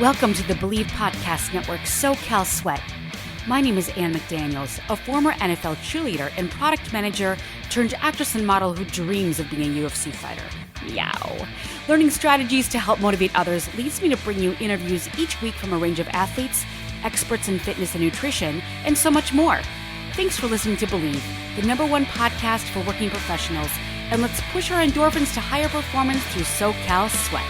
Welcome to the Bleav Podcast Network SoCal Sweat. My name is Anne McDaniels, a former NFL cheerleader and product manager turned actress and model who dreams of being a UFC fighter. Meow. Learning strategies to help motivate others leads me to bring you interviews each week from a range of athletes, experts in fitness and nutrition, and so much more. Thanks for listening to Bleav, the #1 podcast for working professionals, and let's push our endorphins to higher performance through SoCal Sweat.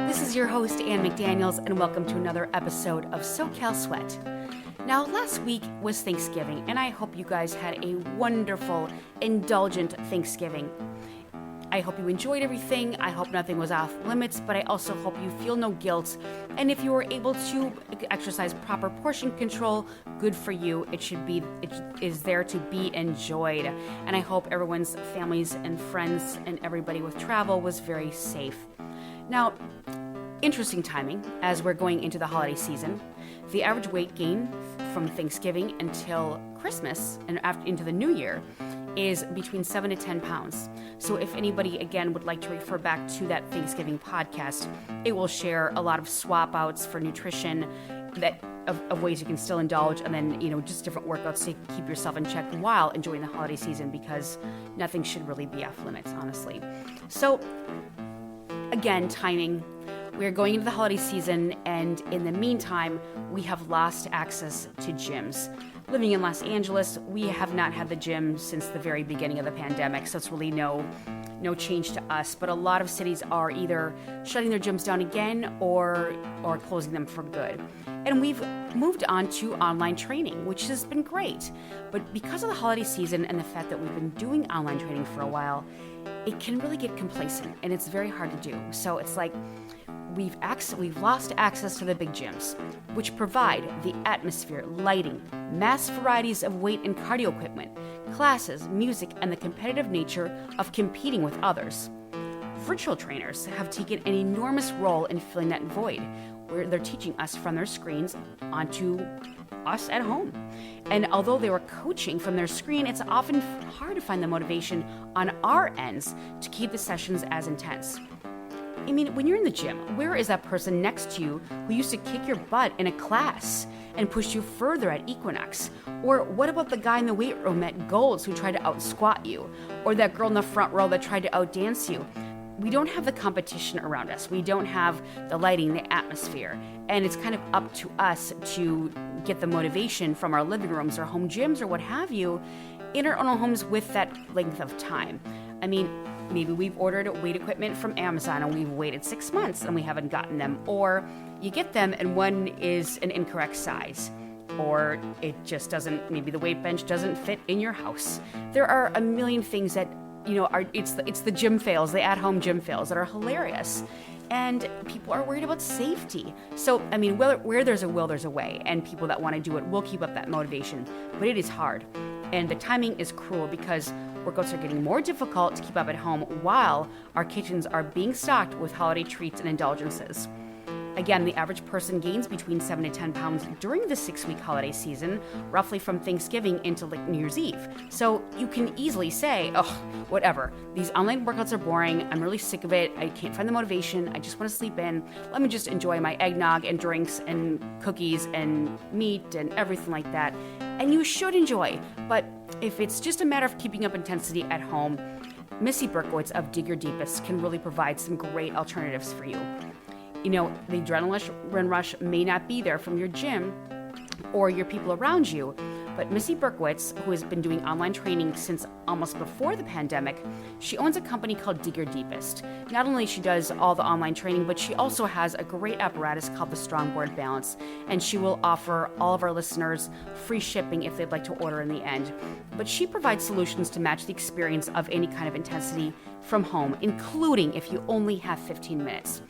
This is your host, Anne McDaniels, and welcome to another episode of SoCal Sweat. Now, last week was Thanksgiving, and I hope you guys had a wonderful, indulgent Thanksgiving. I hope you enjoyed everything. I hope nothing was off limits, but I also hope you feel no guilt. And if you were able to exercise proper portion control, good for you. It is there to be enjoyed. And I hope everyone's families and friends and everybody with travel was very safe. Now, interesting timing as we're going into the holiday season. The average weight gain from Thanksgiving until Christmas and into the new year is between 7 to 10 pounds. So if anybody, again, would like to refer back to that Thanksgiving podcast, it will share a lot of swap outs for nutrition of ways you can still indulge, and then, just different workouts to keep yourself in check while enjoying the holiday season, because nothing should really be off limits, honestly. So again, timing. We're going into the holiday season, and in the meantime, we have lost access to gyms. Living in Los Angeles, we have not had the gym since the very beginning of the pandemic, so it's really no change to us. But a lot of cities are either shutting their gyms down again or closing them for good. And we've moved on to online training, which has been great. But because of the holiday season and the fact that we've been doing online training for a while, it can really get complacent, and it's very hard to do. So it's like we've lost access to the big gyms, which provide the atmosphere, lighting, mass varieties of weight and cardio equipment, classes, music, and the competitive nature of competing with others. Virtual trainers have taken an enormous role in filling that void, where they're teaching us from their screens onto us at home. And although they were coaching from their screen, it's often hard to find the motivation on our ends to keep the sessions as intense. I mean, when you're in the gym, where is that person next to you who used to kick your butt in a class and push you further at Equinox? Or what about the guy in the weight room at Gold's who tried to out-squat you? Or that girl in the front row that tried to out-dance you? We don't have the competition around us. We don't have the lighting, the atmosphere. And it's kind of up to us to get the motivation from our living rooms or home gyms or what have you in our own homes with that length of time. I mean, maybe we've ordered weight equipment from Amazon and we've waited 6 months and we haven't gotten them. Or you get them and one is an incorrect size. Or it just doesn't, maybe the weight bench doesn't fit in your house. There are a million things that, it's the gym fails, the at-home gym fails that are hilarious. And people are worried about safety. So, I mean, where there's a will, there's a way. And people that want to do it will keep up that motivation. But it is hard. And the timing is cruel because workouts are getting more difficult to keep up at home while our kitchens are being stocked with holiday treats and indulgences. Again, the average person gains between 7 to 10 pounds during the 6-week holiday season, roughly from Thanksgiving into New Year's Eve. So you can easily say, oh, whatever, these online workouts are boring, I'm really sick of it, I can't find the motivation, I just want to sleep in, let me just enjoy my eggnog and drinks and cookies and meat and everything like that. And you should enjoy, but if it's just a matter of keeping up intensity at home, Missy Berkowitz of Dig Your Deepest can really provide some great alternatives for you. The adrenaline rush may not be there from your gym or your people around you, but Missy Berkowitz, who has been doing online training since almost before the pandemic, she owns a company called Dig Your Deepest. Not only she does all the online training, but she also has a great apparatus called the Strongboard Balance, and she will offer all of our listeners free shipping if they'd like to order in the end. But she provides solutions to match the experience of any kind of intensity from home, including if you only have 15 minutes.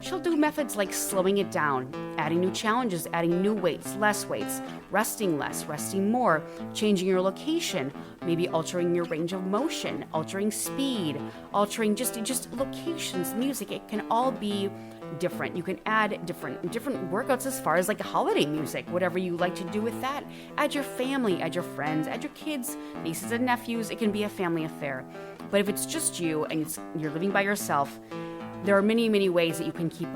She'll do methods like slowing it down, adding new challenges, adding new weights, less weights, resting less, resting more, changing your location, maybe altering your range of motion, altering speed, altering just locations, music. It can all be different. You can add different workouts as far as like holiday music, whatever you like to do with that. Add your family, add your friends, add your kids, nieces and nephews. It can be a family affair. But if it's just you and you're living by yourself, there are many, many ways that you can keep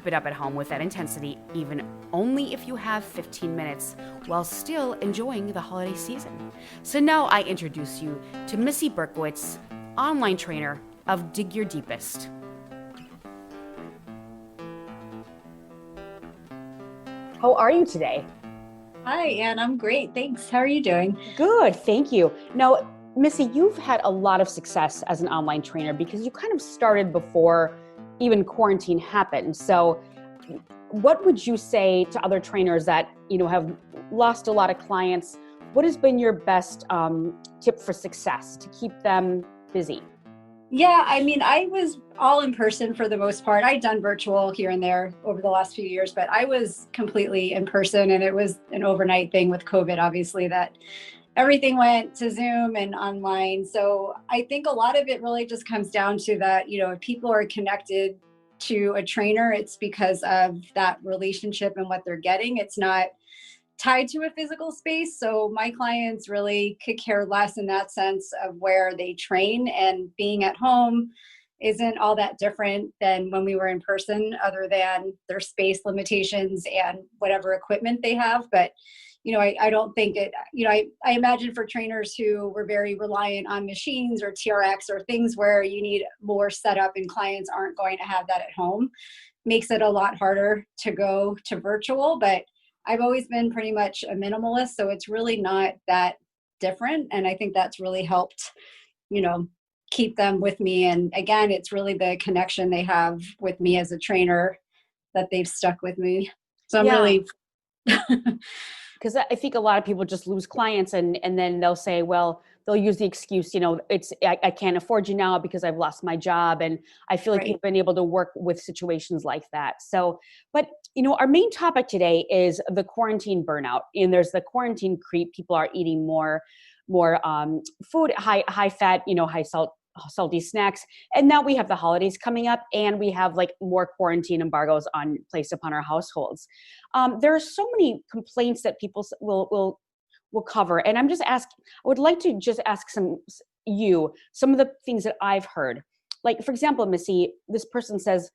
it up at home with that intensity, even only if you have 15 minutes while still enjoying the holiday season. So now I introduce you to Missy Berkowitz, online trainer of Dig Your Deepest. How are you today? Hi, Anne. I'm great. Thanks. How are you doing? Good. Thank you. Now, Missy, you've had a lot of success as an online trainer because you kind of started before even quarantine happened. So what would you say to other trainers that, have lost a lot of clients? What has been your best tip for success to keep them busy? Yeah, I was all in person for the most part. I'd done virtual here and there over the last few years, but I was completely in person, and it was an overnight thing with COVID, obviously, that everything went to Zoom and online. So I think a lot of it really just comes down to that, if people are connected to a trainer, it's because of that relationship and what they're getting. It's not tied to a physical space. So my clients really could care less in that sense of where they train, and being at home isn't all that different than when we were in person, other than their space limitations and whatever equipment they have. But I don't think it, I imagine for trainers who were very reliant on machines or TRX or things where you need more setup and clients aren't going to have that at home, makes it a lot harder to go to virtual. But I've always been pretty much a minimalist, so it's really not that different. And I think that's really helped, keep them with me. And again, it's really the connection they have with me as a trainer that they've stuck with me. So I'm really... Because I think a lot of people just lose clients and then they'll say, well, they'll use the excuse, I can't afford you now because I've lost my job. And I feel like you've been able to work with situations like that. So, but our main topic today is the quarantine burnout. And there's the quarantine creep. People are eating more food, high fat, high salty snacks. And now we have the holidays coming up, and we have like more quarantine embargoes placed upon our households. There are so many complaints that people will cover. And I would like to just ask some of the things that I've heard. Like, for example, Missy, this person says,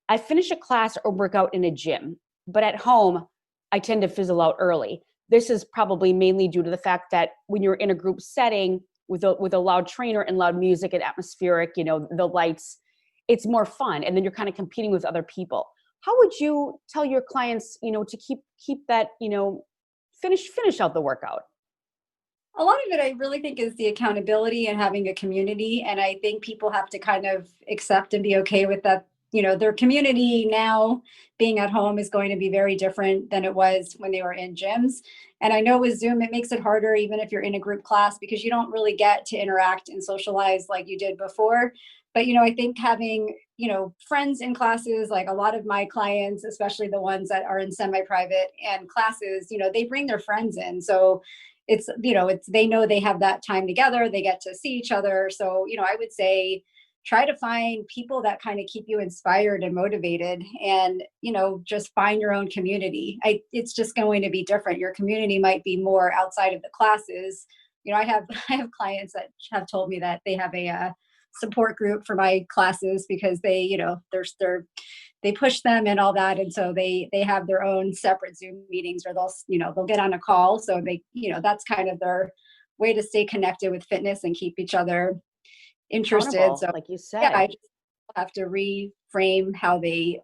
I finish a class or workout in a gym, but at home, I tend to fizzle out early. This is probably mainly due to the fact that when you're in a group setting with a loud trainer and loud music and atmospheric, the lights, it's more fun. And then you're kind of competing with other people. How would you tell your clients, to keep that, finish out the workout? A lot of it, I really think, is the accountability and having a community. And I think people have to kind of accept and be okay with that. Their community now being at home is going to be very different than it was when they were in gyms. And I know with Zoom, it makes it harder, even if you're in a group class, because you don't really get to interact and socialize like you did before. But, I think having, friends in classes, like a lot of my clients, especially the ones that are in semi-private and classes, they bring their friends in. So it's, they know they have that time together. They get to see each other. So, I would say, try to find people that kind of keep you inspired and motivated, and, just find your own community. It's just going to be different. Your community might be more outside of the classes. I have clients that have told me that they have a support group for my classes because they push them and all that. And so they have their own separate Zoom meetings, or they'll get on a call. So they, that's kind of their way to stay connected with fitness and keep each other interested. So like you said, I just have to reframe how they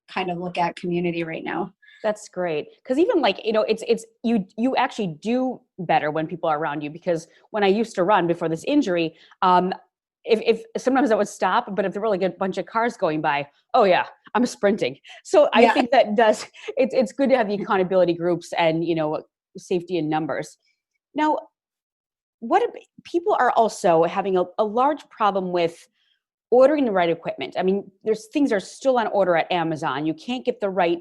kind of look at community right now. That's great. Because even it's you actually do better when people are around you, because when I used to run before this injury, if sometimes I would stop, but if there were like a bunch of cars going by, oh yeah, I'm sprinting. So I think that it's good to have the accountability groups and, safety in numbers. Now, people are also having a large problem with ordering the right equipment. I mean, things are still on order at Amazon. You can't get the right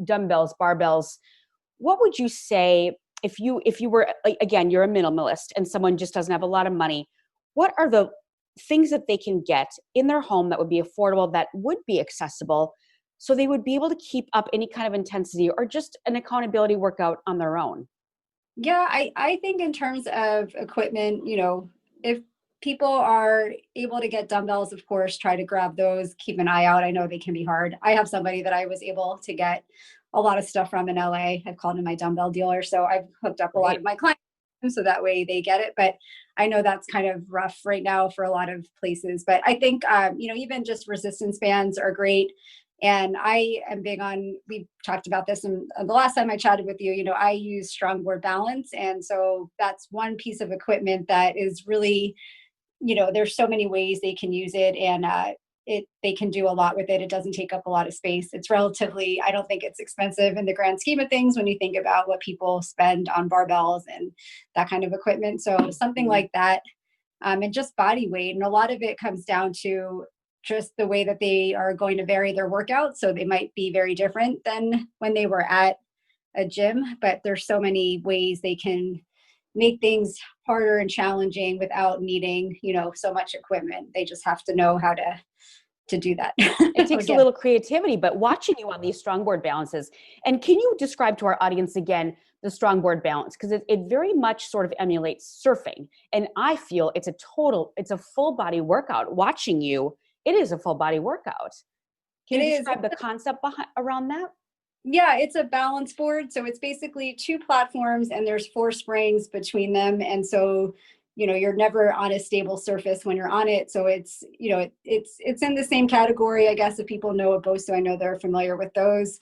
dumbbells, barbells. What would you say if you were, again, you're a minimalist and someone just doesn't have a lot of money? What are the things that they can get in their home that would be affordable, that would be accessible, so they would be able to keep up any kind of intensity or just an accountability workout on their own? Yeah, I think in terms of equipment, if people are able to get dumbbells, of course, try to grab those, keep an eye out. I know they can be hard. I have somebody that I was able to get a lot of stuff from in LA. I've called him my dumbbell dealer. So I've hooked up a lot Right. of my clients so that way they get it. But I know that's kind of rough right now for a lot of places. But I think, even just resistance bands are great. And I am big on, we talked about this and the last time I chatted with you, I use strong board balance. And so that's one piece of equipment that is really, there's so many ways they can use it, and they can do a lot with it. It doesn't take up a lot of space. It's relatively, I don't think it's expensive in the grand scheme of things when you think about what people spend on barbells and that kind of equipment. So something like that, and just body weight. And a lot of it comes down to just the way that they are going to vary their workouts. So they might be very different than when they were at a gym, but there's so many ways they can make things harder and challenging without needing, so much equipment. They just have to know how to do that. It takes a little creativity, but watching you on these strong board balances, and can you describe to our audience again the strong board balance? Because it very much sort of emulates surfing. And I feel it's a full body workout. Watching you, it is a full body workout. Can you describe the concept around that? Yeah, it's a balance board. So it's basically two platforms and there's 4 springs between them. And so, you're never on a stable surface when you're on it. So it's, it's in the same category, I guess, if people know of both. So I know they're familiar with those.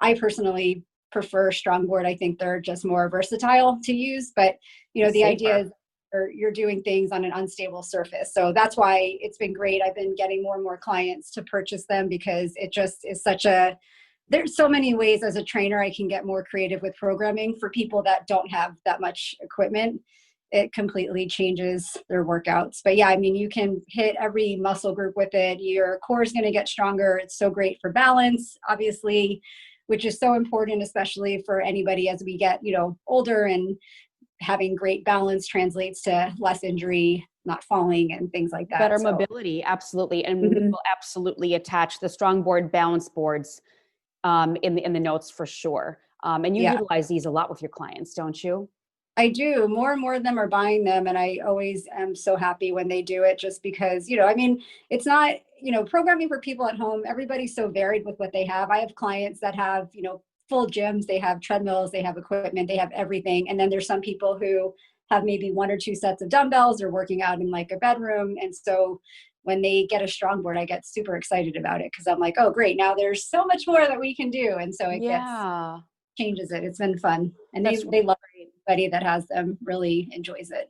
I personally prefer strong board. I think they're just more versatile to use, but the idea is you're doing things on an unstable surface. So that's why it's been great. I've been getting more and more clients to purchase them because it just is there's so many ways as a trainer I can get more creative with programming for people that don't have that much equipment. It completely changes their workouts. But yeah, you can hit every muscle group with it. Your core is going to get stronger. It's so great for balance, obviously, which is so important, especially for anybody as we get, older, and having great balance translates to less injury, not falling and things like that. Better mobility. Absolutely. And we will absolutely attach the strong board balance boards in the notes for sure. And you utilize these a lot with your clients, don't you? I do. More and more of them are buying them. And I always am so happy when they do it just because, it's not, programming for people at home. Everybody's so varied with what they have. I have clients that have, full gyms, they have treadmills, they have equipment, they have everything. And then there's some people who have maybe 1 or 2 sets of dumbbells or working out in like a bedroom. And so when they get a strong board, I get super excited about it because I'm like, oh, great. Now there's so much more that we can do. And so it changes it. It's been fun. And they love anybody that has them really enjoys it.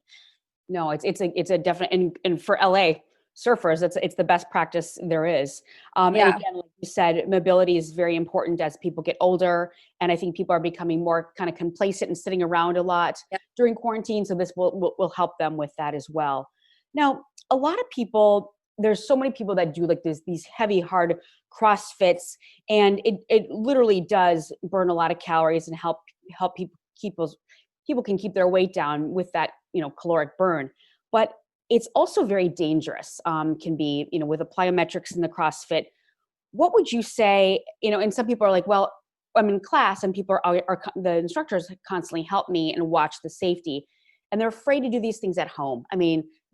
No, it's a definite, and for LA surfers, it's the best practice there is. And again, like you said, mobility is very important as people get older. And I think people are becoming more kind of complacent and sitting around a lot during quarantine. So this will help them with that as well. Now, a lot of people, there's so many people that do like these heavy, hard CrossFits, and it literally does burn a lot of calories and help people can keep their weight down with that, caloric burn. But it's also very dangerous, can be, with the plyometrics in the CrossFit. What would you say, and some people are like, well, I'm in class and people are the instructors constantly help me and watch the safety. And they're afraid to do these things at home.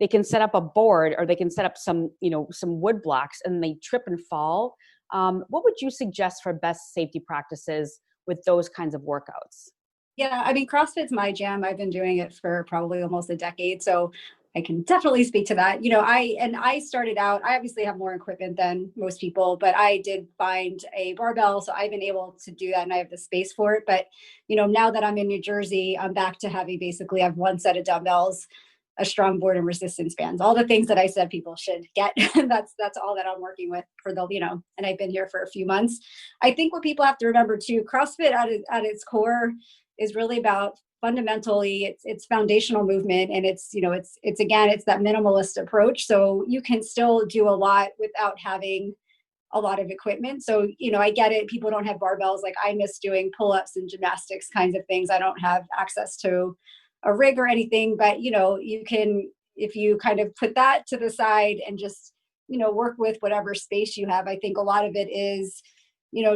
They can set up a board or they can set up some wood blocks and they trip and fall. What would you suggest for best safety practices with those kinds of workouts? Yeah, CrossFit's my jam. I've been doing it for probably almost a decade. So I can definitely speak to that. I started out, I obviously have more equipment than most people, but I did find a barbell. So I've been able to do that and I have the space for it. But, now that I'm in New Jersey, I'm back to having basically I have 1 set of dumbbells, a strong board, and resistance bands, all the things that I said people should get. that's all that I'm working with for and I've been here for a few months. I think what people have to remember too, CrossFit at its core is really about fundamentally it's foundational movement, and it's that minimalist approach. So you can still do a lot without having a lot of equipment. So, I get it. People don't have barbells. Like I miss doing pull-ups and gymnastics kinds of things. I don't have access to a rig or anything, but you can, if you kind of put that to the side and just, work with whatever space you have. I think a lot of it is,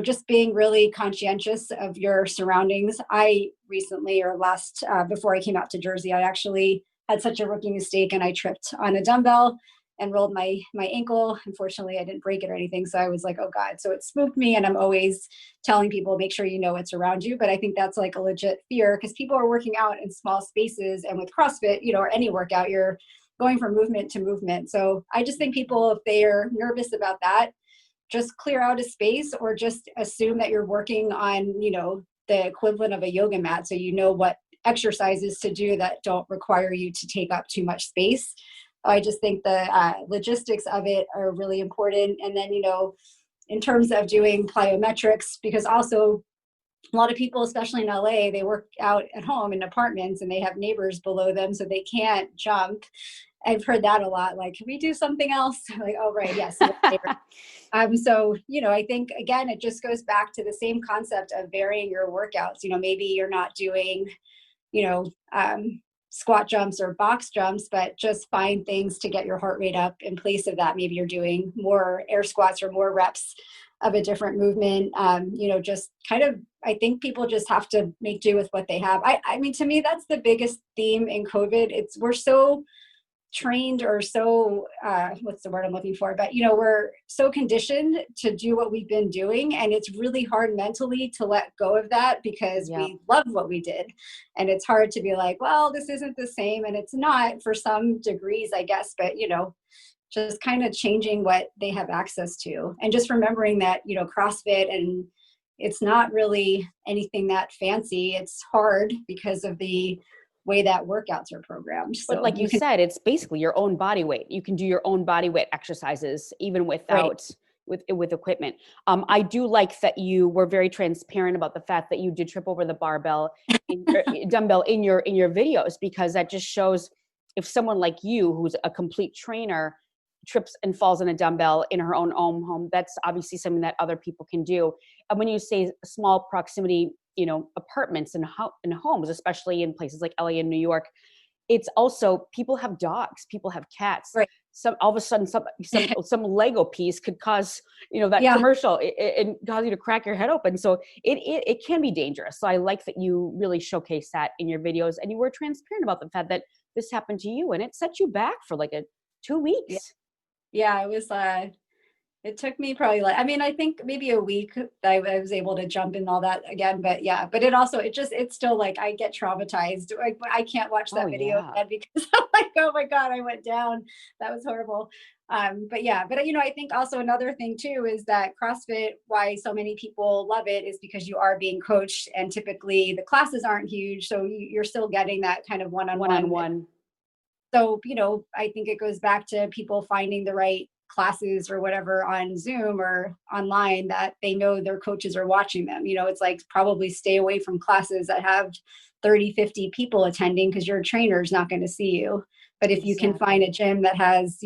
just being really conscientious of your surroundings. I recently, before I came out to Jersey, I actually had such a rookie mistake and I tripped on a dumbbell and rolled my ankle. Unfortunately, I didn't break it or anything. So I was like, oh God. So it spooked me. And I'm always telling people, make sure you know what's around you. But I think that's like a legit fear because people are working out in small spaces. And with CrossFit, or any workout, you're going from movement to movement. So I just think people, if they are nervous about that, just clear out a space or just assume that you're working on, the equivalent of a yoga mat. So you know what exercises to do that don't require you to take up too much space. I just think the logistics of it are really important. And then, in terms of doing plyometrics, because also a lot of people, especially in LA, they work out at home in apartments and they have neighbors below them, so they can't jump. I've heard that a lot. Like, can we do something else? Like, oh, right. Yes. So, I think, again, it just goes back to the same concept of varying your workouts. Maybe you're not doing, squat jumps or box jumps, but just find things to get your heart rate up in place of that. Maybe you're doing more air squats or more reps of a different movement. Just kind of, I think people just have to make do with what they have. I mean, to me, that's the biggest theme in COVID. We're so trained or so what's the word I'm looking for, but we're so conditioned to do what we've been doing, and it's really hard mentally to let go of that because we love what we did, and it's hard to be like, well, this isn't the same, and it's not for some degrees, I guess, but just kind of changing what they have access to, and just remembering that CrossFit, and it's not really anything that fancy. It's hard because of the way that workouts are programmed. So but like you said, it's basically your own body weight. You can do your own body weight exercises even without with equipment. I do like that you were very transparent about the fact that you did trip over the dumbbell in your videos, because that just shows if someone like you, who's a complete trainer, trips and falls on a dumbbell in her own home, that's obviously something that other people can do. And when you say small proximity, apartments and homes, especially in places like LA and New York, it's also, people have dogs, people have cats. Right. All of a sudden, some Lego piece could cause, that commercial and cause you to crack your head open. So it can be dangerous. So I like that you really showcase that in your videos, and you were transparent about the fact that this happened to you and it set you back for like 2 weeks. Yeah, it was, it took me probably I think maybe a week that I was able to jump in all that again, but but it's still like, I get traumatized. Like, I can't watch that video again because I'm like, oh my God, I went down. That was horrible. But I think also another thing too, is that CrossFit, why so many people love it, is because you are being coached, and typically the classes aren't huge. So you're still getting that kind of one-on-one. So, I think it goes back to people finding the right classes or whatever on Zoom or online that they know their coaches are watching them. It's like, probably stay away from classes that have 30, 50 people attending, because your trainer is not going to see you. But if you can find a gym that has,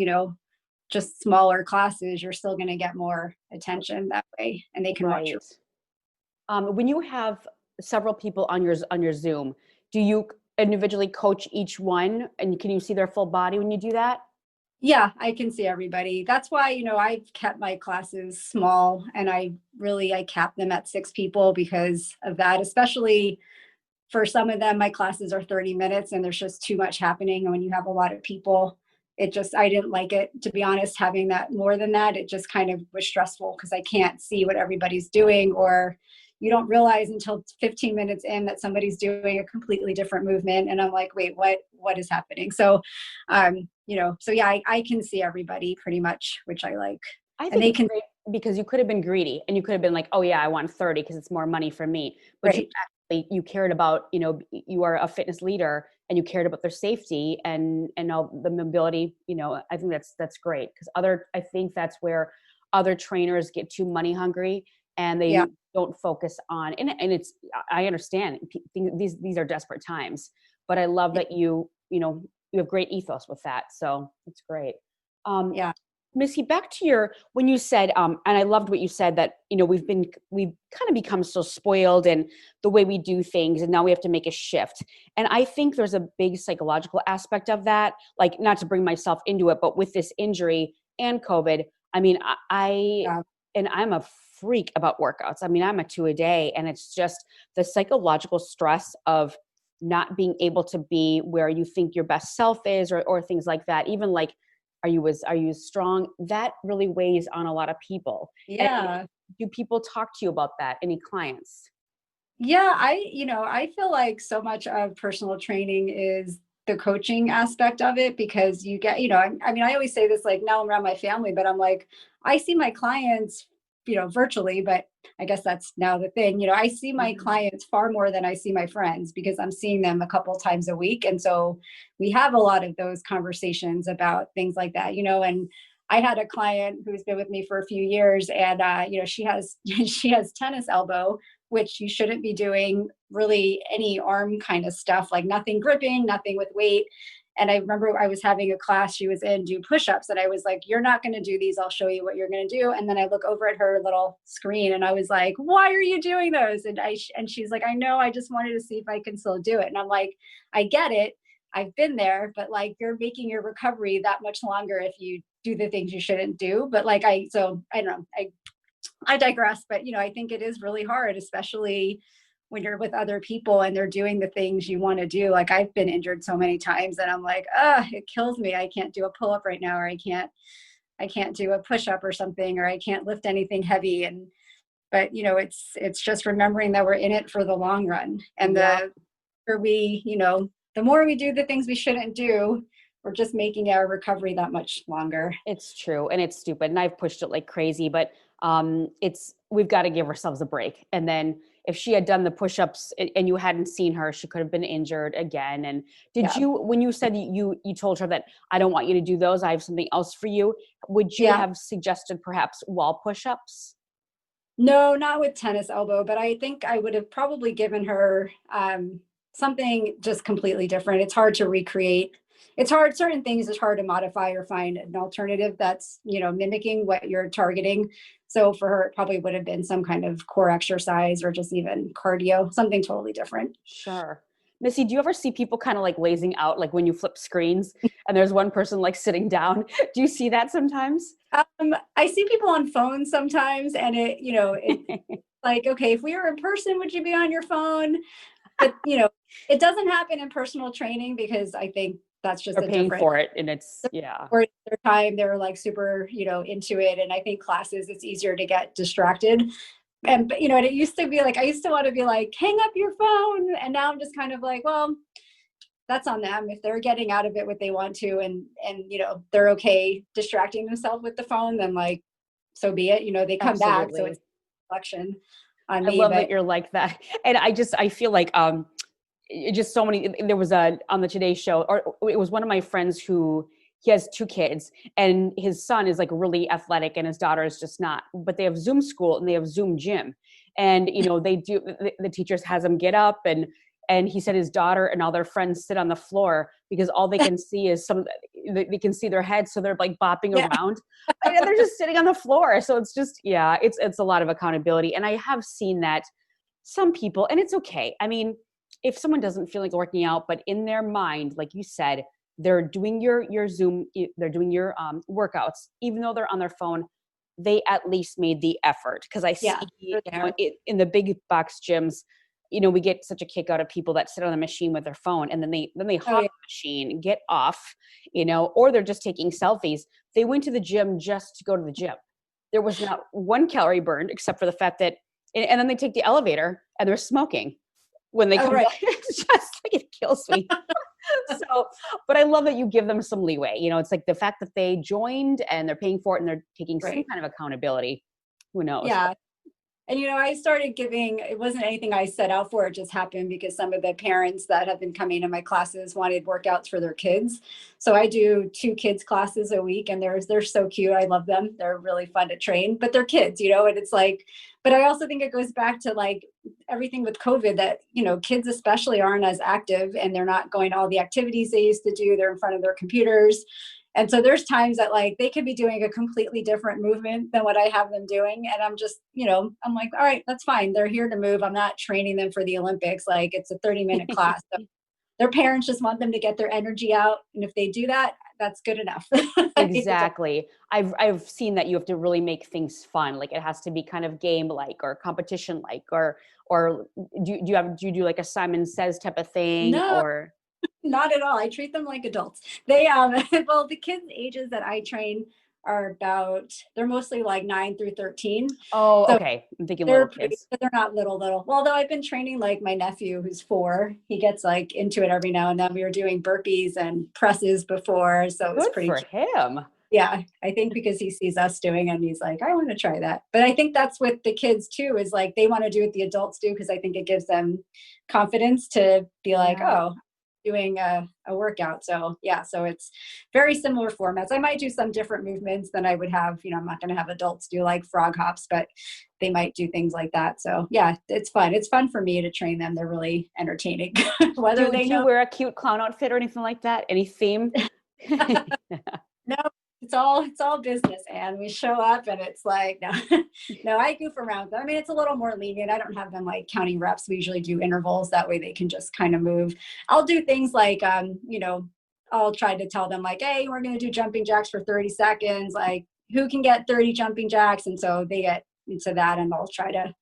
just smaller classes, you're still going to get more attention that way, and they can watch you. When you have several people on your Zoom, do you individually coach each one, and can you see their full body when you do that? Yeah, I can see everybody. That's why, I've kept my classes small, and I cap them at 6 people because of that. Especially for some of them, my classes are 30 minutes and there's just too much happening. And when you have a lot of people, I didn't like it, to be honest, having that more than that. It just kind of was stressful because I can't see what everybody's doing, or you don't realize until 15 minutes in that somebody's doing a completely different movement. And I'm like, wait, what is happening? So, I can see everybody pretty much, which I like. I think it's great because you could have been greedy and you could have been like, oh yeah, I want 30 because it's more money for me. But you cared about, you are a fitness leader and you cared about their safety and all the mobility, I think that's great, because I think that's where other trainers get too money hungry and they don't focus on, and I understand these are desperate times, but I love that you have great ethos with that. So it's great. Missy, back to when you said, and I loved what you said, that, we've kind of become so spoiled in the way we do things, and now we have to make a shift. And I think there's a big psychological aspect of that, like, not to bring myself into it, but with this injury and COVID, I mean, I'm a freak about workouts. I mean, I'm a 2 a day, and it's just the psychological stress of not being able to be where you think your best self is, or things like that. Even like, are you strong? That really weighs on a lot of people. And Yeah. do people talk to you about that? Any clients? Yeah, I feel like so much of personal training is the coaching aspect of it because you get, I mean, I always say this like now I'm around my family, but I'm like, I see my clients, virtually, but I guess that's now the thing. I see my Mhm. clients far more than I see my friends because I'm seeing them a couple times a week. And so we have a lot of those conversations about things like that, and I had a client who's been with me for a few years and she has she has tennis elbow, which you shouldn't be doing really any arm kind of stuff, like nothing gripping, nothing with weight. And I remember I was having a class she was in do push-ups, and I was like, you're not going to do these. I'll show you what you're going to do. And then I look over at her little screen and I was like, why are you doing those? And she's like, I know, I just wanted to see if I can still do it. And I'm like, I get it. I've been there, but like you're making your recovery that much longer if you do the things you shouldn't do. But like, so I don't know, I digress, but I think it is really hard, especially when you're with other people and they're doing the things you want to do. Like I've been injured so many times and I'm like, it kills me. I can't do a pull-up right now, or I can't do a push-up or something, or I can't lift anything heavy. But it's just remembering that we're in it for the long run. And Yeah. the more we do the things we shouldn't do, we're just making our recovery that much longer. It's true, and it's stupid, and I've pushed it like crazy, but we've got to give ourselves a break. And then if she had done the push-ups and you hadn't seen her, she could have been injured again. And did Yeah. you, when you said you told her that I don't want you to do those, I have something else for you, would you Yeah. have suggested perhaps wall push-ups? No, not with tennis elbow, but I think I would have probably given her something just completely different. It's hard to recreate. It's hard, certain things it's hard to modify or find an alternative that's, mimicking what you're targeting. So for her, it probably would have been some kind of core exercise or just even cardio, something totally different. Sure. Missy, do you ever see people kind of like lazing out, like when you flip screens and there's one person like sitting down? Do you see that sometimes? I see people on phones sometimes and it's like, okay, if we were in person, would you be on your phone? But it doesn't happen in personal training because I think that's just They're a paying different for it, and it's, yeah. or their time. They're like super, into it. And I think classes, it's easier to get distracted. But and it used to be like, I used to want to be like, hang up your phone. And now I'm just kind of like, well, that's on them. If they're getting out of it what they want to, and they're okay distracting themselves with the phone, then like, so be it. They come back. So Absolutely. it's a reflection on I me. love that But you're like that. And I feel like just so many, there was a on the Today Show, or it was one of my friends who, he has 2 kids, and his son is like really athletic and his daughter is just not, but they have Zoom school and they have Zoom gym. And they do, the teachers has them get up, and he said his daughter and all their friends sit on the floor because all they can see is they can see their heads, so they're like bopping yeah, around and they're just sitting on the floor. So it's just, yeah, it's a lot of accountability. And I have seen that some people, and it's okay. I mean, if someone doesn't feel like working out, but in their mind, like you said, they're doing your Zoom, they're doing your workouts, even though they're on their phone, they at least made the effort. Because I see, yeah, they're there. in the big box gyms, we get such a kick out of people that sit on the machine with their phone, and then they Oh hop yeah, the machine, get off, or they're just taking selfies. They went to the gym just to go to the gym. There was not one calorie burned, except for the fact that, and then they take the elevator and they're smoking when they oh come right. back. It's just like, it kills me. So, but I love that you give them some leeway. It's like the fact that they joined and they're paying for it and they're taking some Right. kind of accountability. Who knows? Yeah. And I started giving, it wasn't anything I set out for, it just happened because some of the parents that have been coming to my classes wanted workouts for their kids. So I do 2 kids classes a week, and they're so cute. I love them. They're really fun to train, but they're kids, and it's like, but I also think it goes back to like everything with COVID that, kids especially aren't as active and they're not going to all the activities they used to do. They're in front of their computers. And so there's times that like they could be doing a completely different movement than what I have them doing. And I'm just, I'm like, all right, that's fine. They're here to move. I'm not training them for the Olympics. Like it's a 30-minute class. So their parents just want them to get their energy out. And if they do that, that's good enough. Exactly. I've seen that you have to really make things fun. Like it has to be kind of game like or competition like or do you do like a Simon Says type of thing No, or not at all. I treat them like adults. They well, the kids ages that I train are about, they're mostly like 9 through 13. oh, So okay. I'm thinking little they're pretty, kids. but they're not little. Well, though I've been training like my nephew who's 4. He gets like into it every now and then. We were doing burpees and presses before, so it was Good pretty for cute. him. Yeah, I think because he sees us doing it and he's like, I want to try that. But I think that's with the kids too, is like they want to do what the adults do because I think it gives them confidence to be like, Yeah. oh, doing a workout. So yeah, so it's very similar formats. I might do some different movements than I would have, I'm not going to have adults do like frog hops, but they might do things like that. So yeah, it's fun. It's fun for me to train them. They're really entertaining. Whether Do they you know, wear a cute clown outfit or anything like that? Any theme? no, it's all business, and we show up and it's like, no. No, I goof around. I mean, it's a little more lenient. I don't have them like counting reps. We usually do intervals, that way they can just kind of move. I'll do things like I'll try to tell them like, hey, we're going to do jumping jacks for 30 seconds, like who can get 30 jumping jacks, and so they get into that, and I'll try to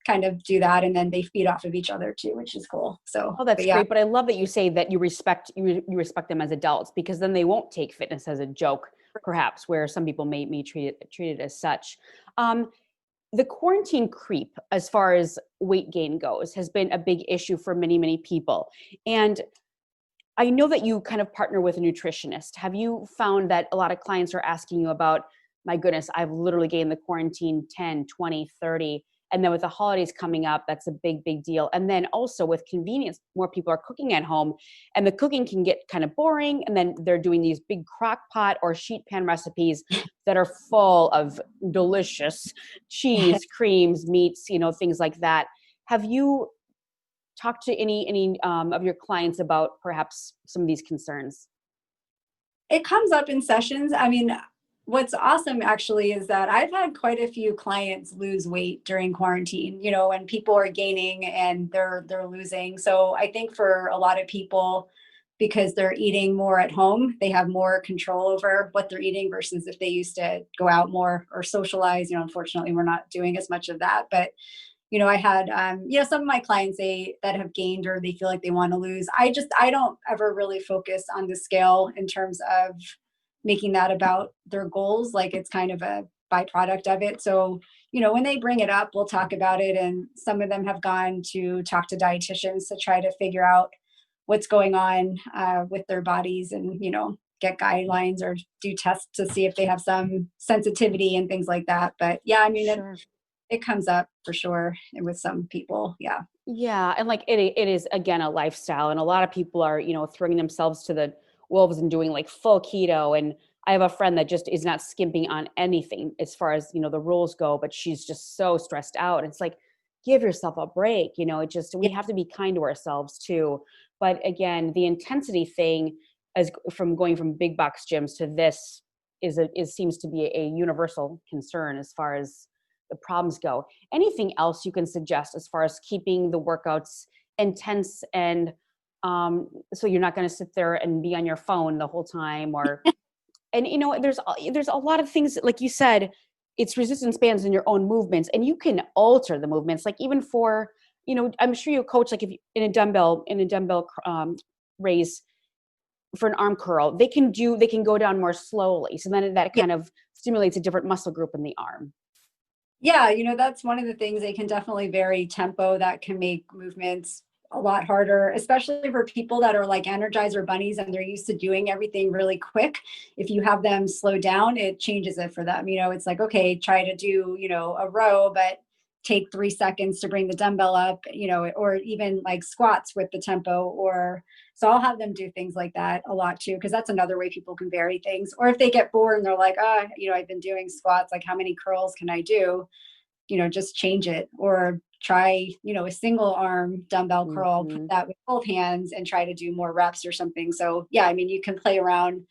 kind of do that, and then they feed off of each other too, which is cool. So Oh, that's but yeah. great. But I love that you say that you respect them as adults, because then they won't take fitness as a joke, perhaps, where some people may treat it as such. Um, the quarantine creep, as far as weight gain goes, has been a big issue for many, many people. And I know that you kind of partner with a nutritionist. Have you found that a lot of clients are asking you about, my goodness, I've literally gained the quarantine 10, 20, 30. And then with the holidays coming up, that's a big, big deal. And then also with convenience, more people are cooking at home and the cooking can get kind of boring. And then they're doing these big crock pot or sheet pan recipes that are full of delicious cheese, creams, meats, things like that. Have you talked to any of your clients about perhaps some of these concerns? It comes up in sessions. I mean, what's awesome actually is that I've had quite a few clients lose weight during quarantine, when people are gaining and they're losing. So I think for a lot of people, because they're eating more at home, they have more control over what they're eating versus if they used to go out more or socialize. Unfortunately, we're not doing as much of that. But I had, some of my clients, that have gained or they feel like they want to lose. I don't ever really focus on the scale in terms of making that about their goals. Like it's kind of a byproduct of it. So, when they bring it up, we'll talk about it. And some of them have gone to talk to dietitians to try to figure out what's going on with their bodies and, get guidelines or do tests to see if they have some sensitivity and things like that. But yeah, I mean, Sure. it comes up for sure with some people. Yeah. Yeah. And like it is again a lifestyle. And a lot of people are, throwing themselves to the wolves and doing like full keto. And I have a friend that just is not skimping on anything as far as, the rules go, but she's just so stressed out. It's like, give yourself a break. We have to be kind to ourselves too. But again, the intensity thing as from going from big box gyms to this seems to be a universal concern as far as the problems go. Anything else you can suggest as far as keeping the workouts intense and so you're not going to sit there and be on your phone the whole time and there's a lot of things, like you said, it's resistance bands in your own movements, and you can alter the movements. Like even for, I'm sure you coach, like if you, in a dumbbell raise for an arm curl, they can go down more slowly. So then that Yeah. kind of stimulates a different muscle group in the arm. Yeah. That's one of the things. They can definitely vary tempo. That can make movements a lot harder, especially for people that are like Energizer bunnies and they're used to doing everything really quick. If you have them slow down, it changes it for them. It's like, okay, try to do, a row, but take 3 seconds to bring the dumbbell up, or even like squats with the tempo. Or so I'll have them do things like that a lot too, because that's another way people can vary things. Or if they get bored and they're like, I've been doing squats, like how many curls can I do? Just change it, or try, a single arm dumbbell curl, put Mm-hmm. that with both hands and try to do more reps or something. So yeah, I mean, you can play around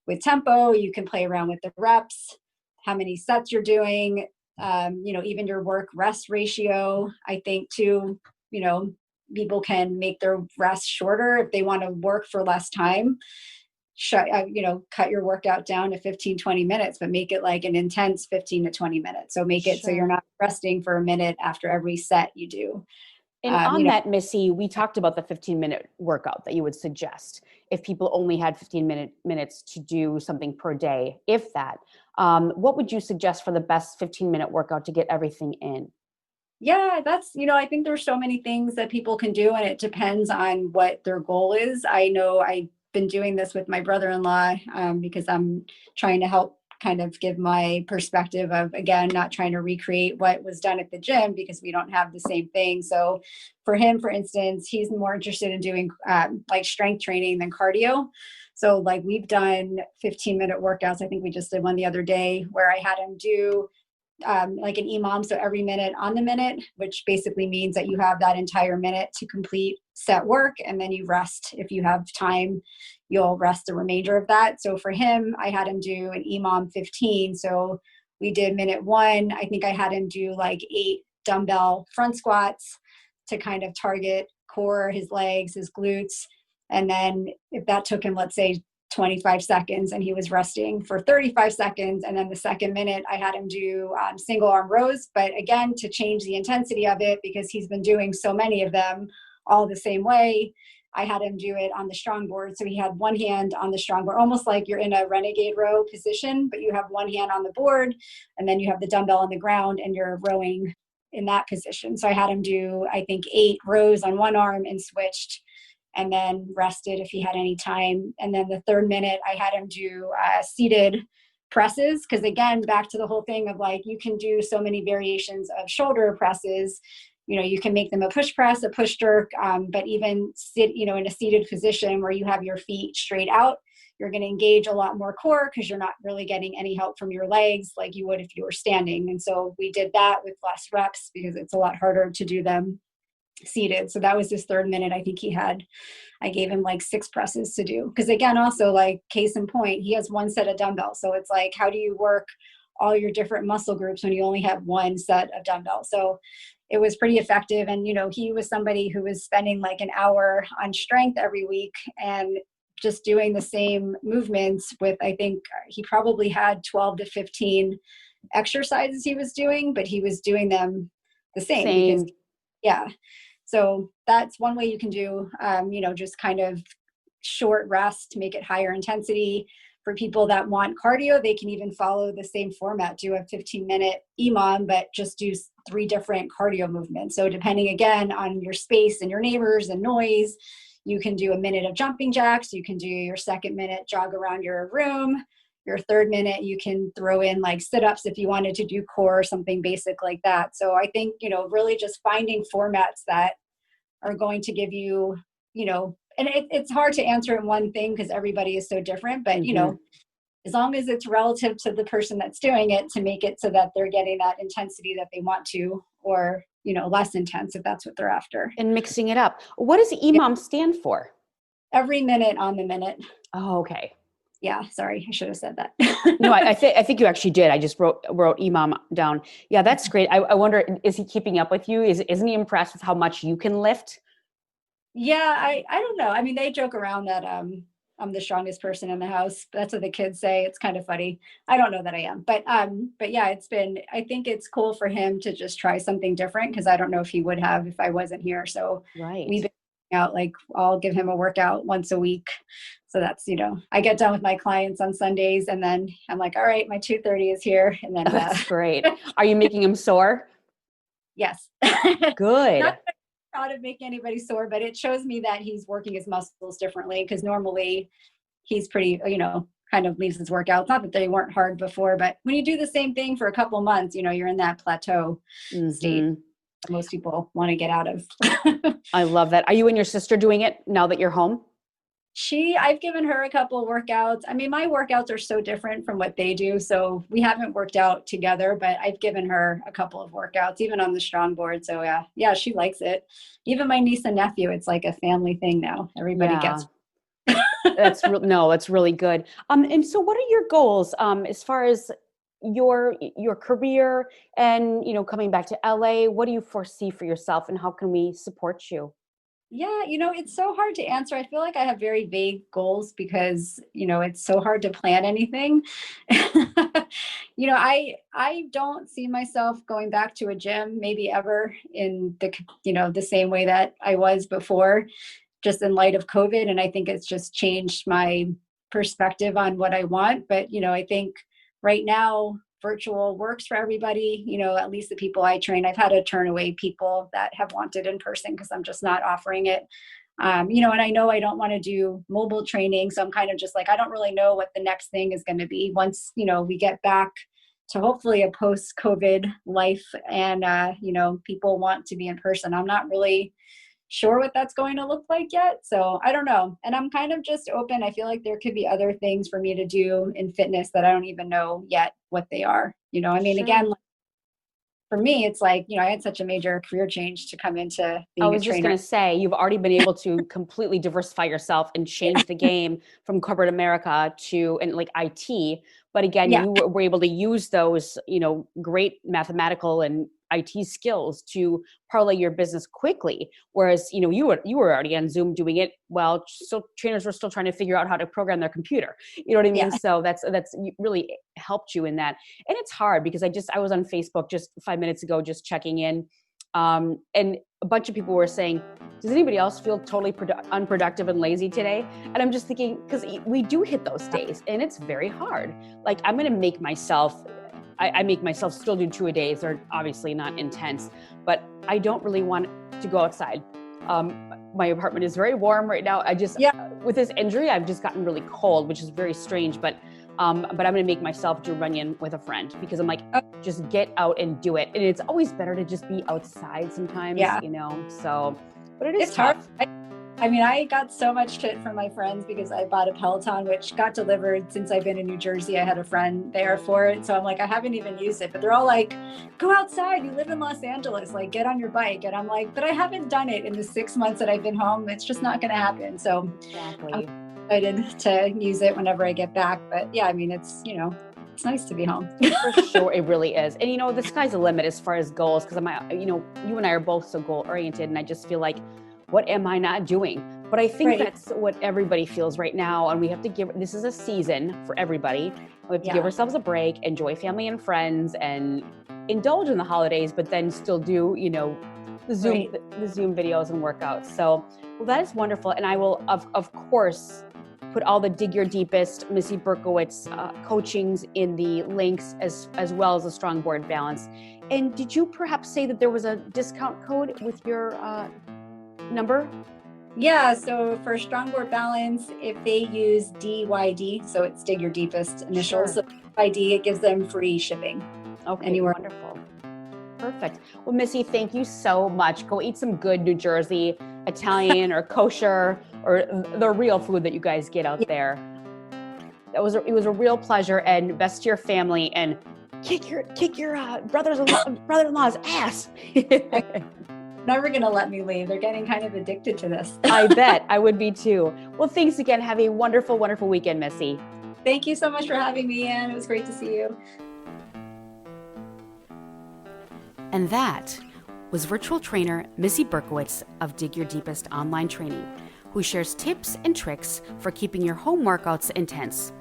with tempo, you can play around with the reps, how many sets you're doing, even your work rest ratio. I think too, people can make their rest shorter if they want to work for less time. cut your workout down to 15, 20 minutes, but make it like an intense 15 to 20 minutes. So make it so you're Sure. not resting for a minute after every set you do. And on that, Missy, we talked about the 15-minute workout that you would suggest if people only had 15 minutes to do something per day, if that. What would you suggest for the best 15-minute workout to get everything in? Yeah, that's, I think there's so many things that people can do, and it depends on what their goal is. I know I've been doing this with my brother-in-law because I'm trying to help kind of give my perspective of, again, not trying to recreate what was done at the gym because we don't have the same thing. So for him, for instance, he's more interested in doing like strength training than cardio. So like we've done 15-minute workouts. I think we just did one the other day where I had him do like an EMOM, so every minute on the minute, which basically means that you have that entire minute to complete set work, and then you rest. If you have time, you'll rest the remainder of that. So for him, I had him do an EMOM 15. So we did minute 1. I think I had him do like 8 dumbbell front squats to kind of target core, his legs, his glutes. And then if that took him, let's say 25 seconds, and he was resting for 35 seconds. And then the second minute I had him do single arm rows, but again, to change the intensity of it, because he's been doing so many of them all the same way, I had him do it on the strong board. So he had one hand on the strong board, almost like you're in a renegade row position, but you have one hand on the board and then you have the dumbbell on the ground and you're rowing in that position. So I had him do, I think, 8 rows on one arm and switched, and then rested if he had any time. And then the third minute, I had him do seated presses. Because again, back to the whole thing of like, you can do so many variations of shoulder presses. You can make them a push press, a push jerk, but even sit, in a seated position where you have your feet straight out, you're going to engage a lot more core because you're not really getting any help from your legs like you would if you were standing. And so we did that with less reps because it's a lot harder to do them seated. So that was his third minute. I think I gave him like 6 presses to do. Because again, also like case in point, he has 1 set of dumbbells. So it's like, how do you work all your different muscle groups when you only have 1 set of dumbbells? So it was pretty effective. And, he was somebody who was spending like an hour on strength every week and just doing the same movements with, I think he probably had 12 to 15 exercises he was doing, but he was doing them the same. Because, yeah. So that's one way you can do, just kind of short rest, make it higher intensity. For people that want cardio, they can even follow the same format, do a 15-minute EMOM, but just do 3 different cardio movements. So depending again on your space and your neighbors and noise, you can do a minute of jumping jacks. You can do your second minute jog around your room. Your third minute, you can throw in like sit-ups if you wanted to do core or something basic like that. So I think, really just finding formats that are going to give you, and it's hard to answer in one thing because everybody is so different, but, as long as it's relative to the person that's doing it, to make it so that they're getting that intensity that they want to, or, less intense if that's what they're after. And mixing it up. What does EMOM stand for? Every minute on the minute. Oh, okay. Yeah, sorry, I should have said that. No, I think you actually did. I just wrote EMOM down. Yeah, that's great. I wonder, is he keeping up with you? Isn't he impressed with how much you can lift? Yeah, I don't know. I mean, they joke around that I'm the strongest person in the house. That's what the kids say. It's kind of funny. I don't know that I am, but yeah, I think it's cool for him to just try something different because I don't know if he would have if I wasn't here. So right. We've been out, like I'll give him a workout once a week. So that's, I get done with my clients on Sundays and then I'm like, all right, my 2:30 is here. And then that's great. Are you making him sore? Yes. Good. Not proud of making anybody sore, but it shows me that he's working his muscles differently because normally he's pretty, kind of leaves his workouts. Not that they weren't hard before, but when you do the same thing for a couple months, you're in that plateau state that most people want to get out of. I love that. Are you and your sister doing it now that you're home? I've given her a couple workouts. I mean, my workouts are so different from what they do. So we haven't worked out together, but I've given her a couple of workouts, even on the strong board. So yeah, she likes it. Even my niece and nephew, it's like a family thing now. Everybody gets. That's really good. And so what are your goals as far as your career and, coming back to LA? What do you foresee for yourself and how can we support you? Yeah, it's so hard to answer. I feel like I have very vague goals because, it's so hard to plan anything. I don't see myself going back to a gym maybe ever in the same way that I was before, just in light of COVID. And I think it's just changed my perspective on what I want. But, I think right now virtual works for everybody, at least the people I train. I've had to turn away people that have wanted in person because I'm just not offering it. And I know I don't want to do mobile training. So I'm kind of just like, I don't really know what the next thing is going to be once, we get back to hopefully a post-COVID life and, people want to be in person. I'm not really sure what that's going to look like yet. So I don't know. And I'm kind of just open. I feel like there could be other things for me to do in fitness that I don't even know yet what they are. Sure. Again, for me, it's like, I had such a major career change to come into I being a was just trainer. going to say, you've already been able to completely diversify yourself and change the game from corporate America to and like IT. But again, Yeah. you were able to use those, great mathematical and IT skills to parlay your business quickly. Whereas, you were already on Zoom doing it while still trainers were still trying to figure out how to program their computer. You know what I mean? Yeah. So that's really helped you in that. And it's hard because I was on Facebook just 5 minutes ago, just checking in. And a bunch of people were saying, does anybody else feel totally unproductive and lazy today? And I'm just thinking, because we do hit those days and it's very hard. Like I'm going to make myself, I make myself still do 2-a-days. They're obviously not intense, but I don't really want to go outside. My apartment is very warm right now. With this injury, I've just gotten really cold, which is very strange, but I'm going to make myself do run-in with a friend because I'm like, just get out and do it. And it's always better to just be outside sometimes, so, but it's tough. Hard. I got so much shit from my friends because I bought a Peloton, which got delivered since I've been in New Jersey. I had a friend there for it. So I'm like, I haven't even used it, but they're all like, go outside. You live in Los Angeles, like get on your bike. And I'm like, but I haven't done it in the 6 months that I've been home. It's just not going to happen. So Exactly. I'm excited to use it whenever I get back. But yeah, it's, it's nice to be home. For sure, it really is. And the sky's the limit as far as goals, because you and I are both so goal oriented, and I just feel like, what am I not doing? But I think that's what everybody feels right now, and we have to this is a season for everybody. We have to give ourselves a break, enjoy family and friends, and indulge in the holidays, but then still do, the Zoom videos and workouts. So, well, that is wonderful, and I will, of course, put all the Dig Your Deepest, Missy Berkowitz coachings in the links as well as the Strong Board Balance. And did you perhaps say that there was a discount code with your number? Yeah, so for Strong Board Balance, if they use DYD, so it's Dig Your Deepest initials, Sure. so ID, it gives them free shipping. Okay, anywhere. Wonderful. Perfect. Well, Missy, thank you so much. Go eat some good New Jersey Italian or kosher or the real food that you guys get out there. It was a real pleasure, and best to your family, and kick your brother-in-law's ass. Never going to let me leave. They're getting kind of addicted to this. I bet. I would be too. Well, thanks again. Have a wonderful, wonderful weekend, Missy. Thank you so much for having me, Anne. It was great to see you. And that was virtual trainer Missy Berkowitz of Dig Your Deepest online training, who shares tips and tricks for keeping your home workouts intense,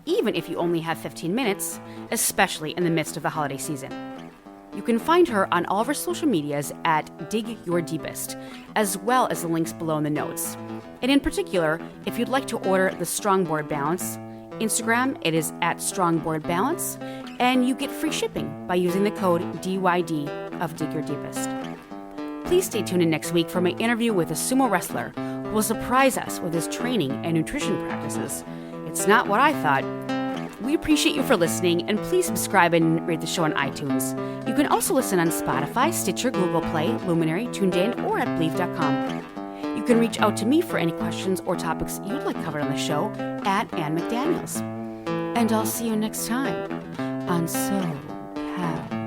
even if you only have 15 minutes, especially in the midst of the holiday season. You can find her on all of her social medias at Dig Your Deepest, as well as the links below in the notes. And in particular, if you'd like to order the Strong Board Balance, Instagram, it is at Strong Board Balance, and you get free shipping by using the code DYD of Dig Your Deepest. Please stay tuned in next week for my interview with a sumo wrestler who will surprise us with his training and nutrition practices. It's not what I thought. We appreciate you for listening, and please subscribe and rate the show on iTunes. You can also listen on Spotify, Stitcher, Google Play, Luminary, TuneIn, or at Bleav.com. You can reach out to me for any questions or topics you'd like covered on the show at Anne McDaniels. And I'll see you next time on SoCal.